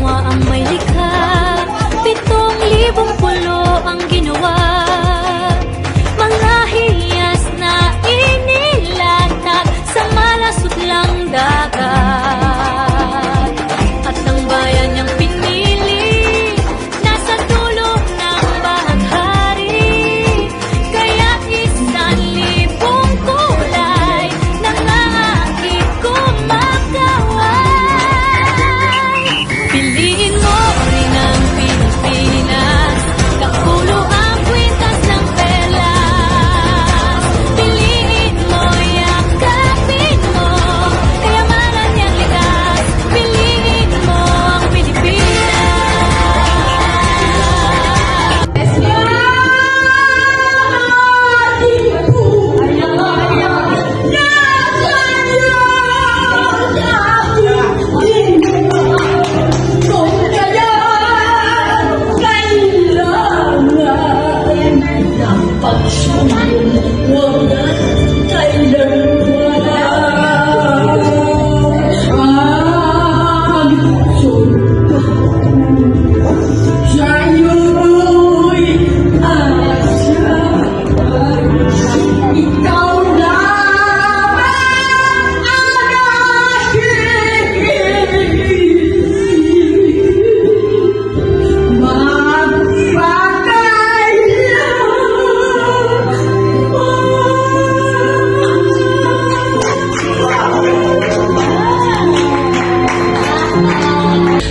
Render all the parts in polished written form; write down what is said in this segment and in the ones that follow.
nga ang may likha, 7,000 pulo ang ginawa. Mga hiyas na inilatag sa malasutlang dagat. At ang bayan niyang pinili nasa dulo ng bahaghari. Kaya 1,000 kulay nangangakit kumakaway. Piliin mo rin ang Pilipinas, kapulo ang kwintas ng pelas. Piliin mo, yakapin mo, kayamanan niyang likas. Piliin mo ang Pilipinas.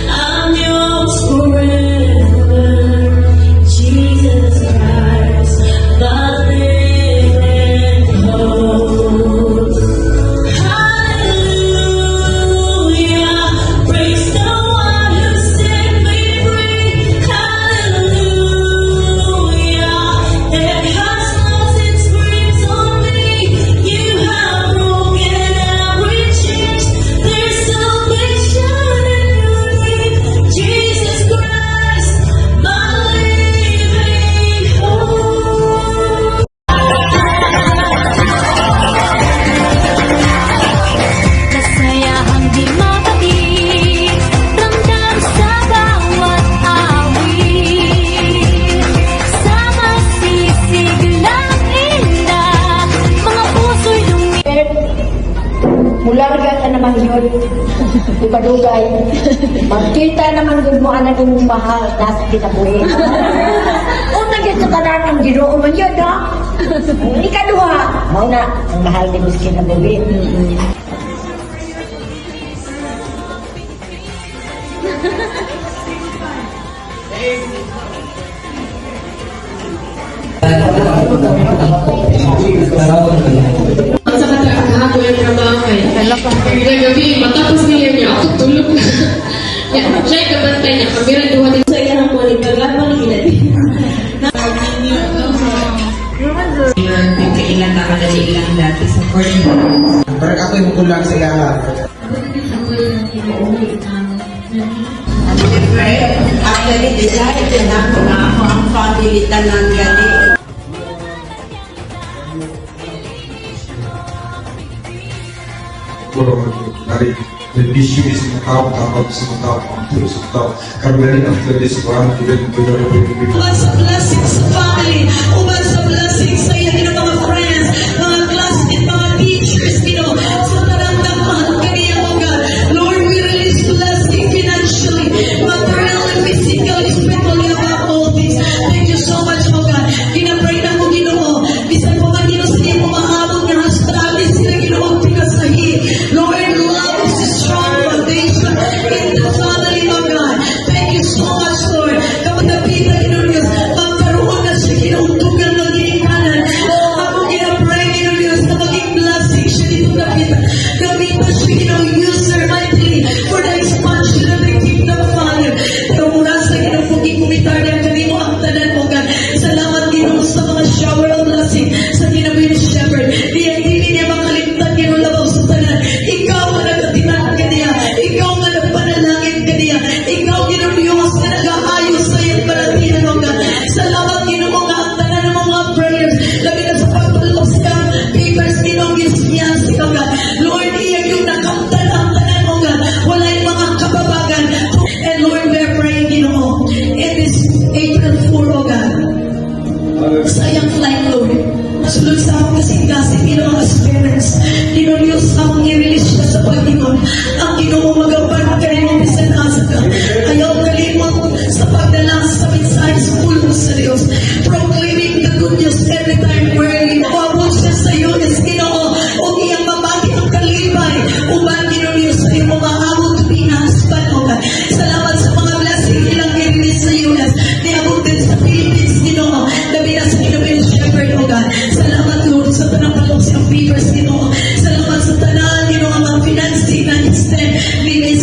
I'm yours forever, Jesus Christ, the living hope. Hallelujah, praise the one who set me free. Hallelujah, that has lost its grips on me. You have broken every chain. There's salvation in your name, Jesus Christ, my living hope. Kasayahang di mapagis, ramdam sa bawat awit. Sama sisiglang indah, mga puso'y Mularga ka naman yun. Dugay. Magkita naman yun mo anak yung mahal. Nasa kinabuhi. Unang yun sa tanan ng ginoo man yun, ha? Ikaduha. Mauna, ang mahal ni miskin na buhi. Sa kata ako yung trabaho eh. Kaya gabi, matapos niya niya, ako tulog na. Siya yung kabantay niya, kamera duha din. Sa iya ng kulit, kagapang inati. Kailan na kadali ilang dati sa Cornell. Parang ako yung kulang sa lahat. Actually, design na ako ang pabilitan ng gali. Dari bisu di semua tahu, tahu semua tahu, terus tahu. Karena dari after this one, kita juga Uban sa blessings sa family, uban sa blessings sa iyo, mga friends, mga classmates, mga teachers, sa naramdaman kaniya, oh God. Lord, we release blessing financially, materially, physically, spiritually, above all things. Thank you so much, oh God. Kinapray na mo, Ginoo. Bisan po man, Ginoo, sa iyo maabot na hastrali sila, Ginoo, pinasahi. Lord, love is a strong foundation in the family, oh God. Thank you so much, Lord. Kapag napita, Ginoo, magkaroon na siya, Ginoo, tugang ng ginikanan. Oh, Bigay